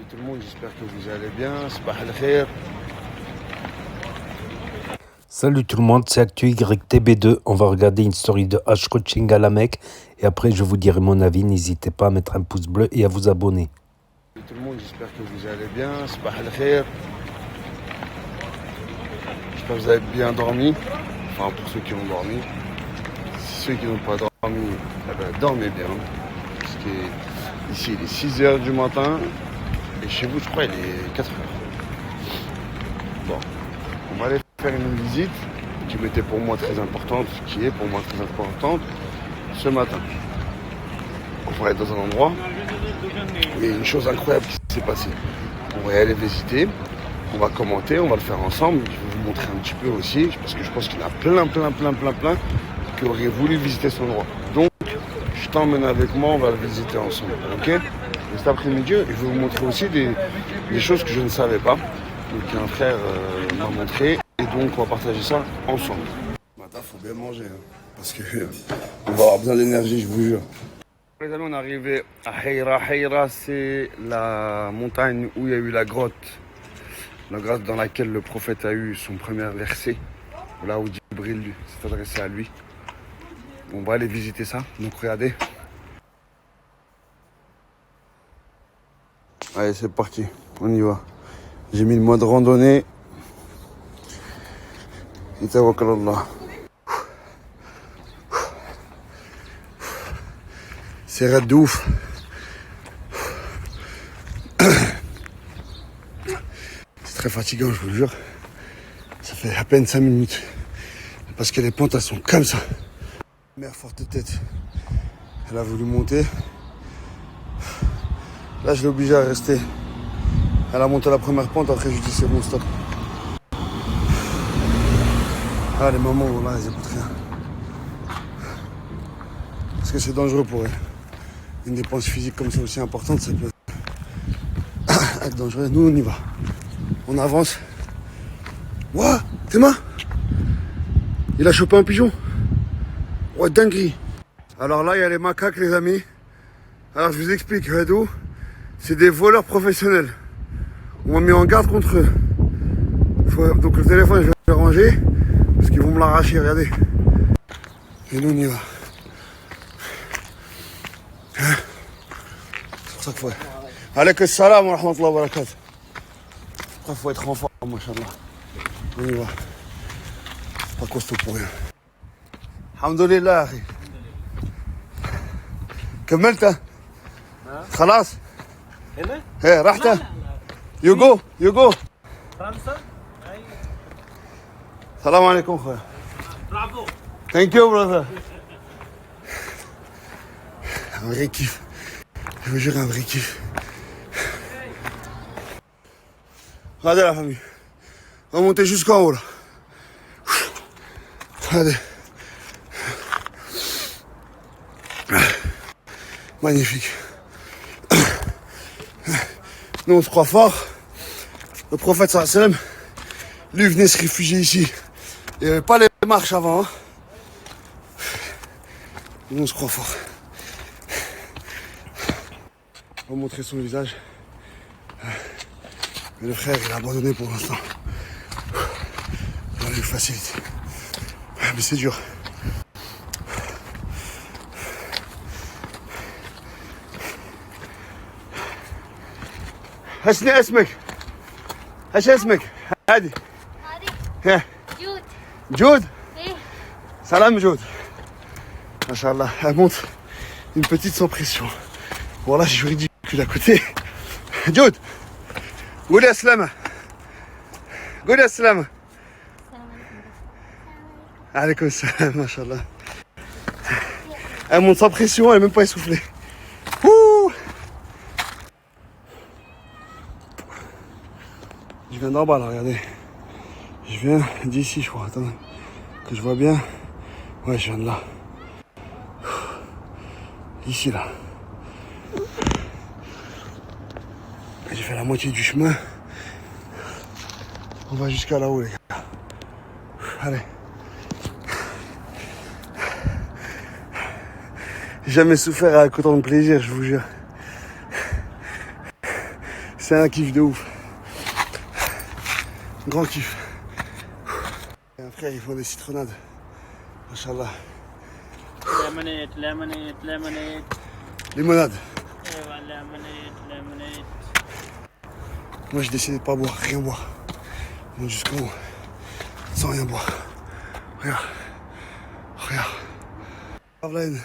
tout le monde, j'espère que vous allez bien. Sabah al-khair. Salut tout le monde, c'est ActuYTB2. On va regarder une story de H Coaching à la Mecque et après je vous dirai mon avis. N'hésitez pas à mettre un pouce bleu et à vous abonner. Salut tout le monde, j'espère que vous allez bien. Sabah al-khair. J'espère que vous avez bien dormi. Enfin, pour ceux qui ont dormi. Ceux qui n'ont pas dormi, dormez bien. Parce que ici, il est 6h du matin. Et chez vous, je crois, il est 4h. Bon, on va aller faire une visite qui était pour moi très importante, qui est pour moi très importante ce matin. On va aller dans un endroit, il y a une chose incroyable qui s'est passée. On va y aller visiter, on va commenter, on va le faire ensemble. Je vais vous montrer un petit peu aussi, parce que je pense qu'il y en a plein qui auraient voulu visiter cet endroit. Donc, je t'emmène avec moi, on va le visiter ensemble, ok? Et cet après-midi, je vais vous montrer aussi des choses que je ne savais pas. Donc un frère m'a montré et donc on va partager ça ensemble. Maintenant, il faut bien manger, hein, parce que on va avoir besoin d'énergie, je vous jure. Les amis, on est arrivé à Heira. Heira, c'est la montagne où il y a eu la grotte dans laquelle le prophète a eu son premier verset, là où Djibril s'est adressé à lui. On va aller visiter ça, donc regardez. Allez, c'est parti, on y va. J'ai mis le mode randonnée. Et tawakkal Allah. C'est raide de ouf. C'est très fatigant, je vous le jure. Ça fait à peine 5 minutes. Parce que les pentes, elles sont comme ça. Mère forte tête. Elle a voulu monter. Là, je l'ai obligée à rester. Elle a monté la première pente, après je lui dis c'est bon, stop. Ah, les mamans, voilà, elles écoutent rien. Parce que c'est dangereux pour elles. Une dépense physique comme ça aussi importante, ça peut être dangereux. Nous, on y va. On avance. Ouah, Théma, il a chopé un pigeon. Ouais, dinguerie. Alors là, il y a les macaques, les amis. Alors, je vous explique, Redou, c'est des voleurs professionnels. On m'a mis en garde contre eux. Donc le téléphone, je vais le ranger. Parce qu'ils vont me l'arracher, regardez. Et nous, on y va. Hein? C'est pour ça qu'il faut... Alaykoum salam wa rahmatullahi wa barakatuh. Il faut être en forme, machallah. On y va. C'est pas costaud pour rien. Alhamdulillah, akhi. كملت؟ خلاص؟ هنا؟ ايه رحت؟ لا. You go. فرنسا؟ أي. السلام عليكم خويا. برافو. Thank you, brother. Un vrai kiff. Je vous jure, un vrai kiff. Regardez la famille. On va monter jusqu'en haut là. Regardez. Magnifique. Nous on se croit fort. Le prophète sallallahu alayhi wa sallam, lui venait se réfugier ici. Il n'y avait pas les marches avant. Hein. Nous on se croit fort. On va montrer son visage. Mais le frère il a abandonné pour l'instant. On lui facilite. Mais c'est dur. شنو اسمك؟ ايش اسمك؟ هادي هذه جود. جود؟ ايه Salam Jod. Machallah, elle monte une petite sans pression. Voilà, je suis ridicule à côté. Jod, قولي السلامة. قولي السلامة. عليكم السلام, machallah. Elle monte sans pression, elle n'est même pas essoufflée. Ouh. Je viens d'en bas là, regardez. Je viens d'ici, je crois. Attends, que je vois bien. Ouais, je viens de là. Ici, là. J'ai fait la moitié du chemin. On va jusqu'à là-haut, les gars. Allez. J'ai jamais souffert avec autant de plaisir, je vous jure. C'est un kiff de ouf. Grand kiff. Et un frère, ils font des citronnades. Machallah. Lemonade, lemonade, lemonade. Limonade. Lemonade. Moi, j'ai décidé de pas boire, rien boire. Donc jusqu'au bout, sans rien boire. Regarde. Grave la haine.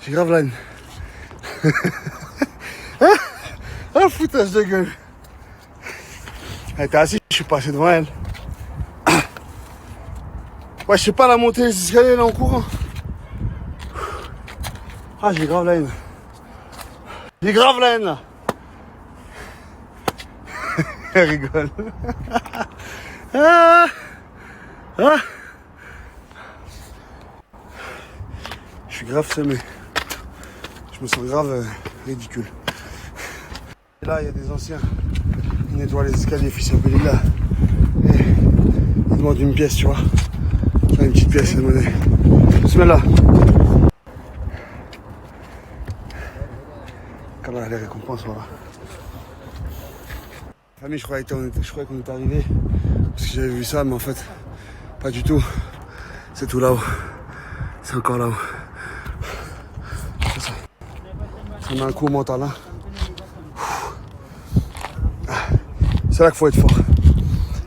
J'ai grave la haine. Un foutage de gueule. Elle était assise, je suis passé devant elle. Ouais, je sais pas la montée des escaliers là en courant. Ah, j'ai grave la haine. J'ai grave la haine là. Elle rigole. Ah. Je suis grave semé. Je me sens grave ridicule. Et là, il y a des anciens. Ils nettoient les escaliers, fils là. Et ils demandent une pièce, tu vois. Une petite pièce de monnaie. Bismillah. Qu'Allah les récompenses, voilà. Famille, je croyais qu'on était arrivé. Parce que j'avais vu ça, mais en fait, pas du tout. C'est tout là-haut. C'est encore là-haut. Ça met un coup au mental, hein. C'est là qu'il faut être fort.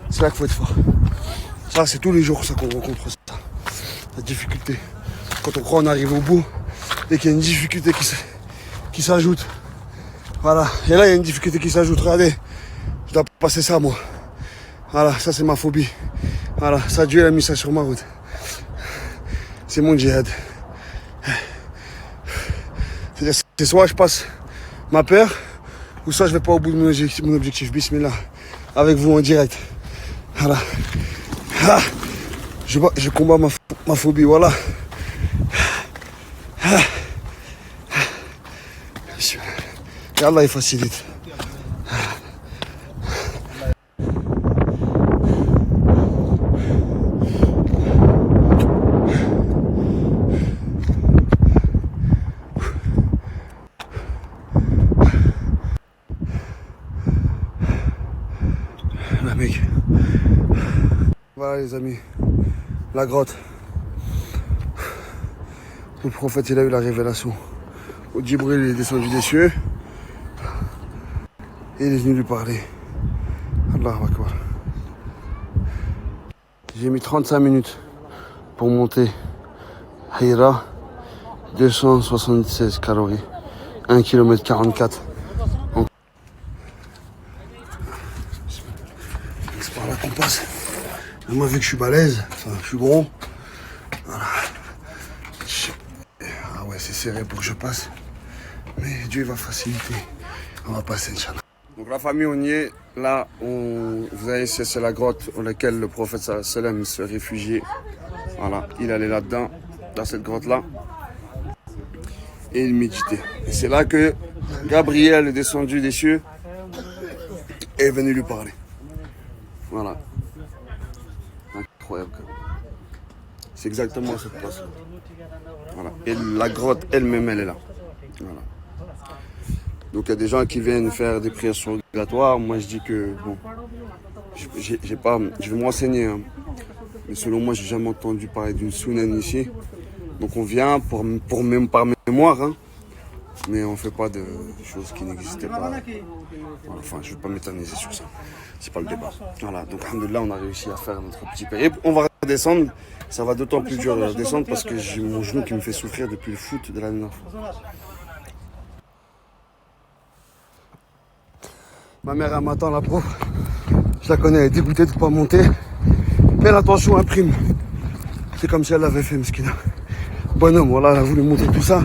C'est là qu'il faut être fort. Ça, c'est tous les jours ça qu'on rencontre ça. La difficulté. Quand on croit on arrive au bout et qu'il y a une difficulté qui s'ajoute. Voilà. Et là, il y a une difficulté qui s'ajoute. Regardez. Je dois passer ça, moi. Voilà. Ça, c'est ma phobie. Voilà. Ça, Dieu a mis ça sur ma route. C'est mon djihad. C'est-à-dire, c'est soit je passe ma peur, ou soit je vais pas au bout de mon objectif. Bismillah. Avec vous en direct. Voilà. Ah, je combats ma phobie, voilà. Et Allah, il facilite. Là, mec. Voilà les amis, la grotte. Le prophète, il a eu la révélation. Au Djibril, il est descendu des cieux. Et il est venu lui parler. Allahu Akbar. J'ai mis 35 minutes pour monter Hira. 276 calories. 1 km 44. C'est par là qu'on passe. Moi, vu que je suis balèze, enfin, je suis gros, voilà. Ah ouais, c'est serré pour que je passe. Mais Dieu va faciliter. On va passer, Inch'Allah. Donc la famille, on y est. Là, vous avez c'est la grotte dans laquelle le prophète sallam se réfugiait. Voilà, il allait là-dedans, dans cette grotte-là. Et il méditait. Et c'est là que Gabriel est descendu des cieux et est venu lui parler. Voilà. Incroyable. C'est exactement cette place. Voilà. Et la grotte elle-même, elle est là. Voilà. Donc il y a des gens qui viennent faire des prières surrogatoires. Moi je dis que bon, j'ai pas, je vais me renseigner. Hein. Mais selon moi, j'ai jamais entendu parler d'une sounane ici. Donc on vient par mémoire, hein. Mais on fait pas de choses qui n'existaient pas. Voilà. Enfin, je ne vais pas m'éterniser sur ça. C'est pas le débat. Voilà, donc alhamdoulilah, on a réussi à faire notre petit périple. On va redescendre. Ça va d'autant plus dur de descendre parce que j'ai mon genou qui me fait souffrir depuis le foot de l'année 9. Ma mère, elle m'attend, la prof. Je la connais, elle est dégoûtée de ne pas monter. Mais l'attention imprime. C'est comme si elle l'avait fait, Mskina. Bonhomme, voilà, elle a voulu monter tout ça.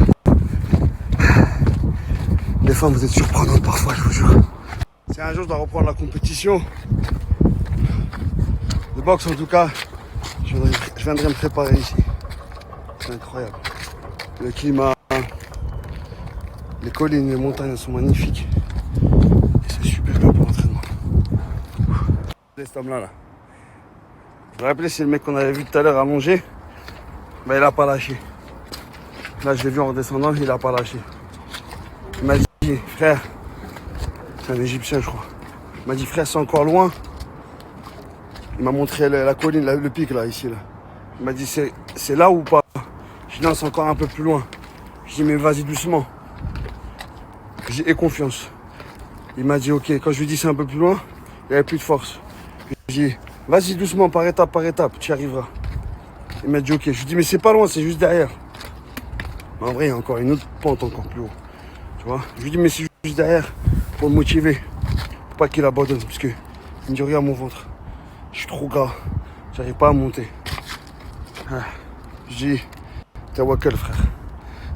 Les femmes, vous êtes surprenantes parfois, je vous jure. Si un jour je dois reprendre la compétition, de boxe en tout cas, je viendrai me préparer ici. C'est incroyable. Le climat, les collines, les montagnes, elles sont magnifiques. Et c'est super bien pour l'entraînement. Cet homme-là, là. Je me rappelais, c'est le mec qu'on avait vu tout à l'heure allongé. Mais il n'a pas lâché. Là, je l'ai vu en redescendant, il n'a pas lâché. Il m'a dit, frère, C'est un Égyptien, je crois. Il m'a dit, frère, c'est encore loin. Il m'a montré la colline, le pic, là, ici, là. Il m'a dit, c'est là ou pas? Je dis, non, c'est encore un peu plus loin. Je dis, mais vas-y doucement. Je dis, aie confiance. Il m'a dit, ok. Quand je lui ai dit, c'est un peu plus loin, il n'y avait plus de force. Je lui ai dit, vas-y doucement, par étape, tu y arriveras. Il m'a dit, ok. Je lui ai dit, mais c'est pas loin, c'est juste derrière. Mais en vrai, il y a encore une autre pente encore plus haut. Tu vois? Je lui ai dit, mais c'est juste derrière, pour le motiver. Pour pas qu'il abandonne, parce que il me dit, regarde mon ventre. Je suis trop gras. J'arrive pas à monter. Ah. Je dis, tawakkal, frère.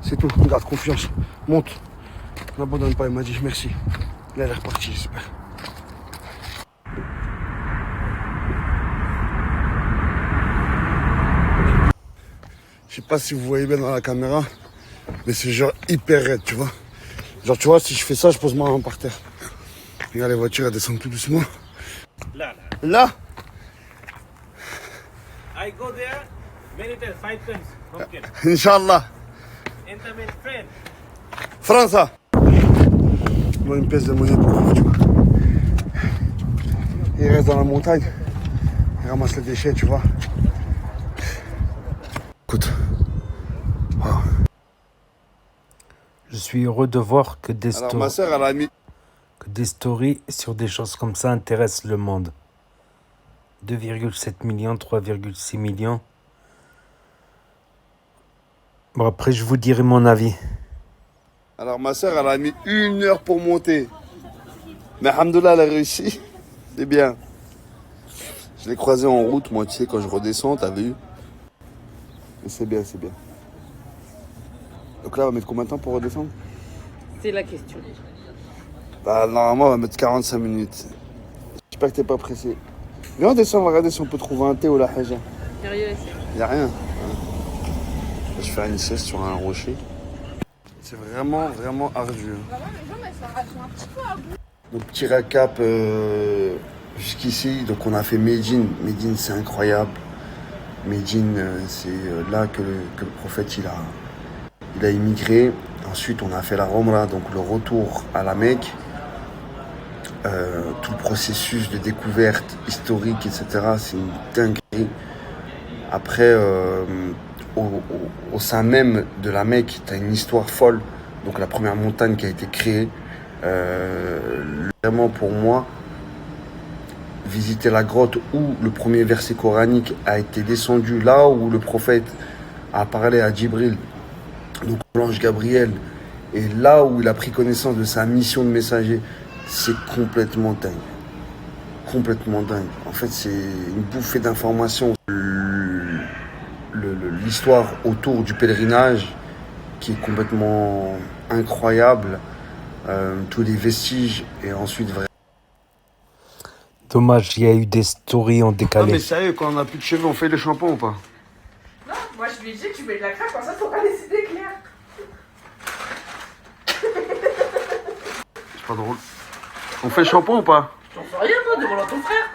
C'est tout, garde confiance. Monte. N'abandonne pas. Il m'a dit merci. Là, il est reparti, j'espère. Je sais pas si vous voyez bien dans la caméra, mais c'est genre hyper raide, tu vois. Genre, tu vois, si je fais ça, je pose ma main par terre. Regarde, les voitures, elles descendent tout doucement. Là I go there many times, 5 times. Okay. Inch'Allah. And I'm in friend. France. Moi, une pièce de monnaie pour vous, tu vois. Il reste dans la montagne. Il ramasse les déchets, tu vois. Écoute. Wow. Je suis heureux de voir que Alors, ma soeur, elle a mis... que des stories sur des choses comme ça intéressent le monde. 2,7 millions, 3,6 millions. Bon, après, je vous dirai mon avis. Alors, ma soeur, elle a mis 1 heure pour monter. Mais alhamdoulilah, elle a réussi. C'est bien. Je l'ai croisée en route, moi, tu sais, quand je redescends, t'as vu? Mais c'est bien, c'est bien. Donc là, on va mettre combien de temps pour redescendre? C'est la question. Bah, normalement, on va mettre 45 minutes. J'espère que t'es pas pressé. Viens, on descend, on va regarder si on peut trouver un thé ou la haja. Sérieux, Y'a rien. Je vais faire une sieste sur un rocher. C'est vraiment, vraiment ardu. Donc, petit récap jusqu'ici. Donc, on a fait Médine. Médine, c'est incroyable. Médine, c'est là que le prophète il a immigré. Ensuite, on a fait la Romra, donc le retour à la Mecque. Tout le processus de découverte historique, etc. C'est une dinguerie. Après, au sein même de la Mecque, tu as une histoire folle. Donc la première montagne qui a été créée. Vraiment pour moi, visiter la grotte où le premier verset coranique a été descendu, là où le prophète a parlé à Djibril, donc l'ange Gabriel, et là où il a pris connaissance de sa mission de messager, c'est complètement dingue. Complètement dingue. En fait, c'est une bouffée d'informations. L'histoire autour du pèlerinage qui est complètement incroyable. Tous les vestiges et ensuite vraiment. Dommage, il y a eu des stories en Ah décalé. mais sérieux, quand on a plus de cheveux, on fait le shampoing ou pas? Non, moi je lui ai dit, tu mets de la crème, comme ça, faut pas laisser d'éclair. C'est pas drôle. On fait le shampoing ou pas? J'en sais rien, moi, demande à ton frère.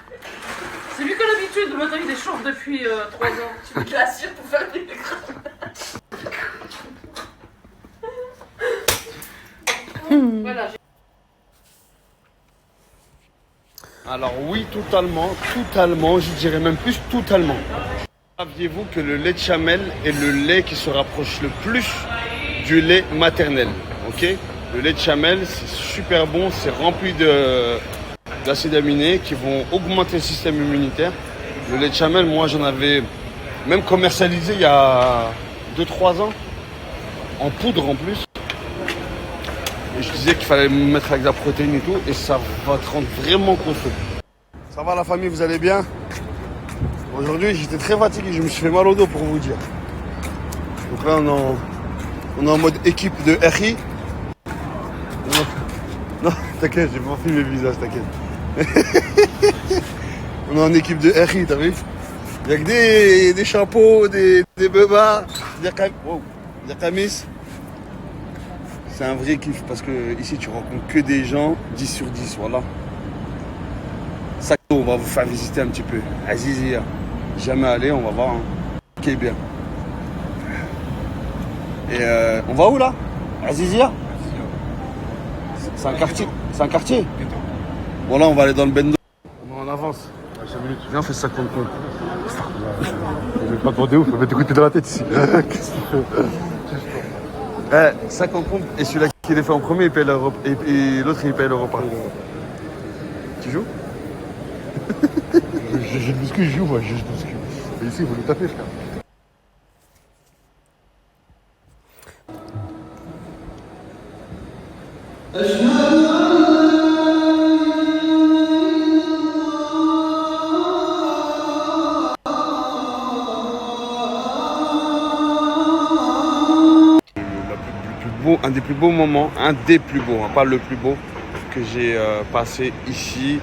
C'est lui qui a l'habitude, moi, il est chauve depuis 3 ans. Tu mets de la cire pour faire des crèmes. Voilà, Alors oui, totalement, je dirais même plus totalement. Saviez-vous que le lait de chamel est le lait qui se rapproche le plus du lait maternel, ok? Le lait de chamel, c'est super bon, c'est rempli d'acides aminés qui vont augmenter le système immunitaire. Le lait de chamel, moi j'en avais même commercialisé il y a 2-3 ans, en poudre en plus. Et je disais qu'il fallait mettre avec de la protéine et tout, et ça va te rendre vraiment costaud. Ça va la famille, vous allez bien? Aujourd'hui, j'étais très fatigué, je me suis fait mal au dos pour vous dire. Donc là, on est en mode équipe de RI. Non, t'inquiète, j'ai pas filmé le visage, t'inquiète. On est en équipe de RI, t'as vu? Il y a que des chapeaux, des bebas, des camis. C'est un vrai kiff parce que ici tu rencontres que des gens 10 sur 10, voilà. Ça, on va vous faire visiter un petit peu. Azizia. Jamais allé, on va voir. Hein. Ok, bien. Et on va où là? Azizia? C'est un quartier. C'est un quartier. Bon là on va aller dans le bendo. On est en avance. 5 minutes. Viens on fait 50 comptes. Je vais pas demander ouf, je vais t'écouter dans la tête ici. Qu'est-ce que tu fais? 50 comptes et celui-là qui les fait en premier il paye le repas. Et l'autre il paye le repas. Tu joues? Je ne bouscule, je joue moi, je bouscule. Mais ici il faut le taper frère. Un des plus beaux moments, un des plus beaux, hein, pas le plus beau, que j'ai passé ici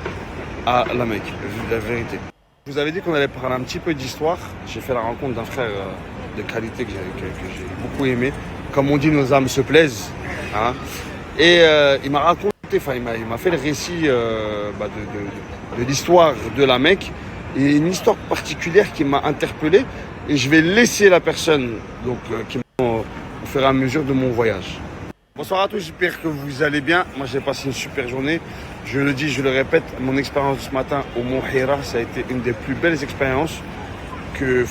à la Mecque, la vérité. Je vous avais dit qu'on allait parler un petit peu d'histoire. J'ai fait la rencontre d'un frère de qualité que j'ai beaucoup aimé. Comme on dit, nos âmes se plaisent. Hein. Et il m'a raconté, il m'a fait le récit de l'histoire de la Mecque. Et une histoire particulière qui m'a interpellé. Et je vais laisser la personne donc, qui m'a au fur et à mesure de mon voyage. Bonsoir à tous, j'espère que vous allez bien. Moi j'ai passé une super journée. Je le dis, je le répète, mon expérience de ce matin au Mont Hira, ça a été une des plus belles expériences que...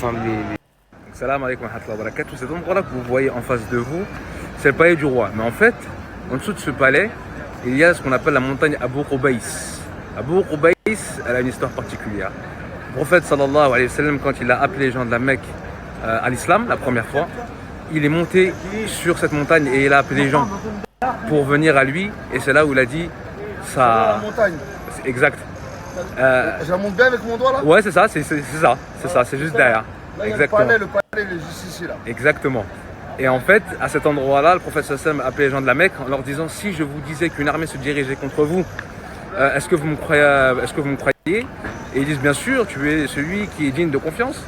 Salam alaikum wa rahmatullahi wa barakatuh. Cet endroit-là que vous voyez en face de vous, c'est le palais du roi. Mais en fait, en dessous de ce palais, il y a ce qu'on appelle la montagne Abu Qubays. Abu Qubays, elle a une histoire particulière. Le prophète sallallahu alayhi wa sallam, quand il a appelé les gens de la Mecque à l'islam la première fois, il est monté sur cette montagne et il a appelé les gens pour venir à lui. Et c'est là où il a dit ça. La montagne. C'est exact. Je la monte bien avec mon doigt là? Ouais, c'est ça, c'est ça, c'est juste derrière. Là, Exactement. le palais il est juste ici là. Exactement. Et en fait, à cet endroit-là, le prophète sallam a appelé les gens de la Mecque en leur disant si je vous disais qu'une armée se dirigeait contre vous, est-ce que vous me croyez? Et ils disent bien sûr, tu es celui qui est digne de confiance.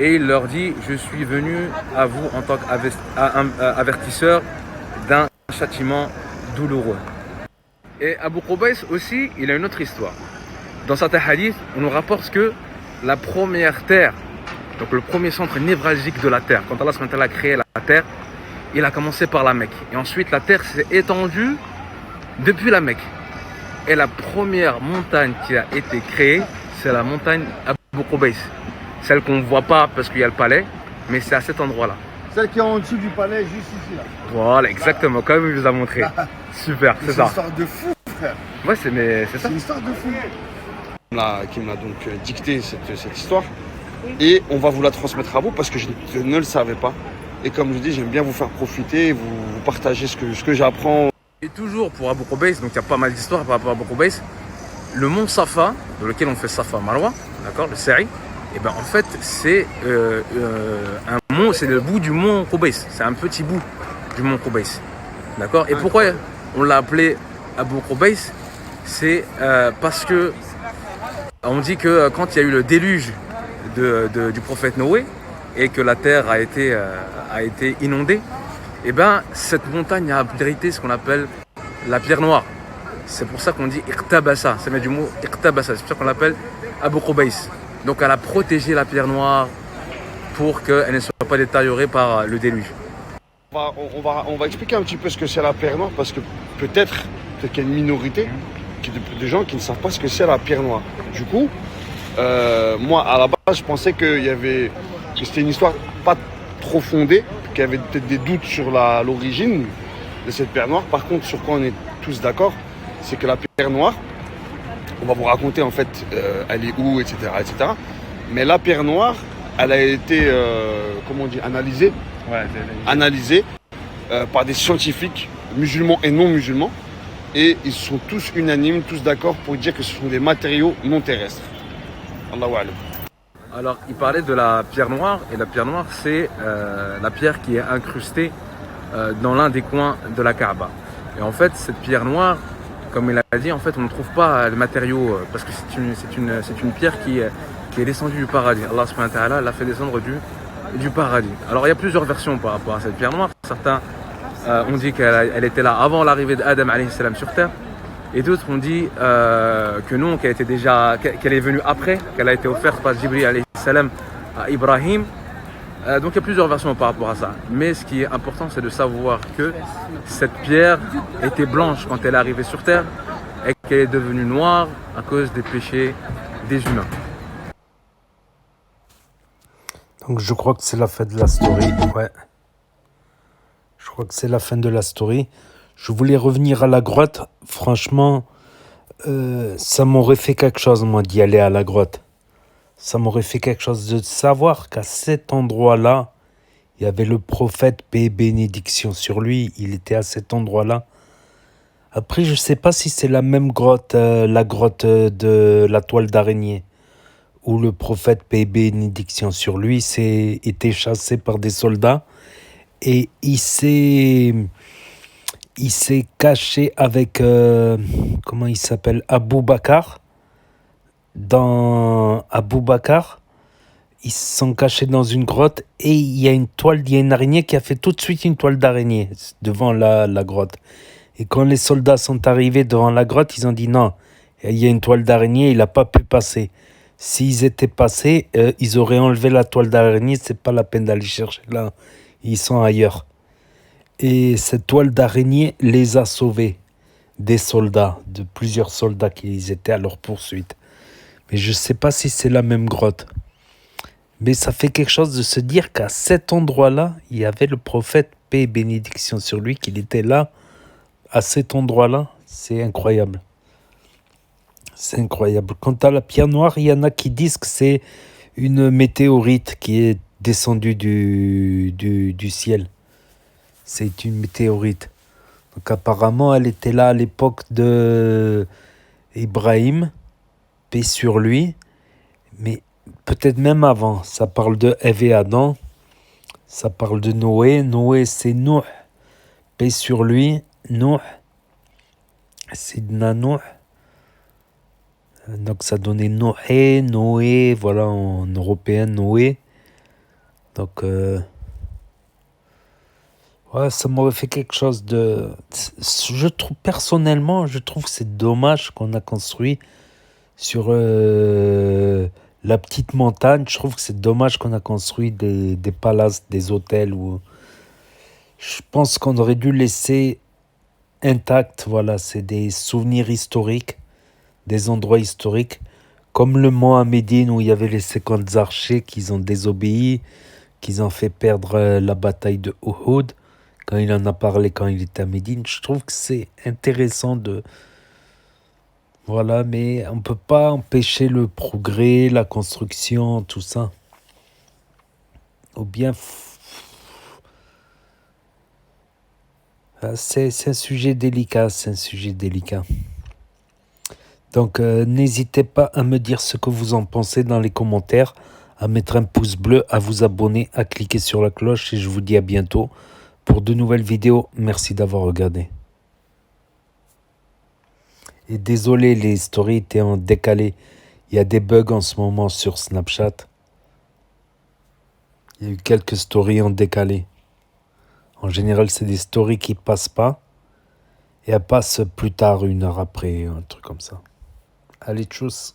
Et il leur dit, je suis venu à vous en tant qu'avertisseur d'un châtiment douloureux. Et Abu Qubays aussi, il a une autre histoire. Dans certains hadiths, on nous rapporte que la première terre, donc le premier centre névralgique de la terre, quand Allah SWT a créé la terre, il a commencé par la Mecque. Et ensuite, la terre s'est étendue depuis la Mecque. Et la première montagne qui a été créée, c'est la montagne Abu Qubays. Celle qu'on ne voit pas parce qu'il y a le palais, mais c'est à cet endroit-là. Celle qui est en dessous du palais, juste ici là. Voilà, exactement, comme il vous a montré. Super, c'est ça. C'est une histoire de fou, frère. Ouais, c'est ça. C'est une histoire de fou. Qui me l'a donc dicté cette histoire. Et on va vous la transmettre à vous parce que je ne le savais pas. Et comme je dis, j'aime bien vous faire profiter, vous partager ce que j'apprends. Et toujours pour Abu Qubays, donc il y a pas mal d'histoires par rapport à Abu Qubays. Le mont Safa, dans lequel on fait Safa Marwa, d'accord, le Sa'i, et ben en fait c'est un mont, c'est le bout du mont Qubays, c'est un petit bout du mont Qubays, d'accord. Et pourquoi on l'a appelé Abu Qubays? C'est parce que on dit que quand il y a eu le déluge du prophète Noé et que la terre a été inondée, et ben cette montagne a abrité ce qu'on appelle la pierre noire. C'est pour ça qu'on dit Iqtabasa, ça vient du mot Iqtabasa, c'est pour ça qu'on l'appelle Abu Qubays. Donc elle a protégé la pierre noire pour qu'elle ne soit pas détériorée par le déluge. On va expliquer un petit peu ce que c'est la pierre noire parce que peut-être qu'il y a une minorité de gens qui ne savent pas ce que c'est la pierre noire. Du coup, moi à la base je pensais que c'était une histoire pas trop fondée, qu'il y avait peut-être des doutes sur l'origine de cette pierre noire. Par contre, sur quoi on est tous d'accord, c'est que la pierre noire, on va vous raconter en fait elle est où, etc., etc. Mais la pierre noire, elle a été analysée par des scientifiques musulmans et non musulmans. Et ils sont tous unanimes, tous d'accord pour dire que ce sont des matériaux non terrestres. Allahu a'lam. Alors, il parlait de la pierre noire, et la pierre noire, c'est la pierre qui est incrustée dans l'un des coins de la Kaaba. Et en fait, cette pierre noire, comme il a dit, en fait, on ne trouve pas le matériau, parce que c'est une pierre qui est descendue du paradis. Allah subhanahu wa ta'ala l'a fait descendre du paradis. Alors, il y a plusieurs versions par rapport à cette pierre noire. Certains ont dit qu'elle était là avant l'arrivée d'Adam alayhi salam sur terre. Et d'autres ont dit que non, qu'elle est venue après, qu'elle a été offerte par Jibril alayhi salam à Ibrahim. Donc il y a plusieurs versions par rapport à ça. Mais ce qui est important, c'est de savoir que cette pierre était blanche quand elle est arrivée sur Terre et qu'elle est devenue noire à cause des péchés des humains. Donc je crois que c'est la fin de la story. Ouais. Je crois que c'est la fin de la story. Je voulais revenir à la grotte. Franchement, ça m'aurait fait quelque chose, moi, d'y aller à la grotte. Ça m'aurait fait quelque chose de savoir qu'à cet endroit-là, il y avait le prophète, paix et bénédiction sur lui. Il était à cet endroit-là. Après, je ne sais pas si c'est la même grotte, la grotte de la toile d'araignée, où le prophète, paix et bénédiction sur lui, été chassé par des soldats. Et il s'est caché avec, comment il s'appelle, Abou Bakar. Dans Abou Bakar, ils se sont cachés dans une grotte et il y a une araignée qui a fait tout de suite une toile d'araignée devant la grotte. Et quand les soldats sont arrivés devant la grotte, ils ont dit non, il y a une toile d'araignée, il n'a pas pu passer. S'ils étaient passés, ils auraient enlevé la toile d'araignée, c'est pas la peine d'aller chercher là, ils sont ailleurs. Et cette toile d'araignée les a sauvés des soldats, de plusieurs soldats qui étaient à leur poursuite. Mais je ne sais pas si c'est la même grotte. Mais ça fait quelque chose de se dire qu'à cet endroit-là, il y avait le prophète, paix et bénédiction sur lui, qu'il était là, à cet endroit-là. C'est incroyable. C'est incroyable. Quant à la pierre noire, il y en a qui disent que c'est une météorite qui est descendue du ciel. C'est une météorite. Donc apparemment, elle était là à l'époque de Ibrahim, paix sur lui, mais peut-être même avant. Ça parle de Ève et Adam, ça parle de Noé. Noé, c'est Nouh, paix sur lui. Nouh, c'est Nouh. Donc ça donnait Noé, Noé, voilà en européen Noé. Donc ouais, ça m'aurait fait quelque chose de. Personnellement, je trouve que c'est dommage qu'on a construit sur la petite montagne. Je trouve que c'est dommage qu'on a construit des palaces, des hôtels. Je pense qu'on aurait dû laisser intact. Voilà, c'est des souvenirs historiques, des endroits historiques, comme le mont à Médine où il y avait les 50 archers qui ont désobéi, qui ont fait perdre la bataille de Uhud. Quand il en a parlé quand il était à Médine, je trouve que c'est intéressant de. Voilà, mais on ne peut pas empêcher le progrès, la construction, tout ça. Ou bien. C'est un sujet délicat, c'est un sujet délicat. Donc, n'hésitez pas à me dire ce que vous en pensez dans les commentaires, à mettre un pouce bleu, à vous abonner, à cliquer sur la cloche et je vous dis à bientôt pour de nouvelles vidéos. Merci d'avoir regardé. Et désolé, les stories étaient en décalé. Il y a des bugs en ce moment sur Snapchat. Il y a eu quelques stories en décalé. En général, c'est des stories qui passent pas. Et elles passent plus tard, 1 heure après, un truc comme ça. Allez, tchuss.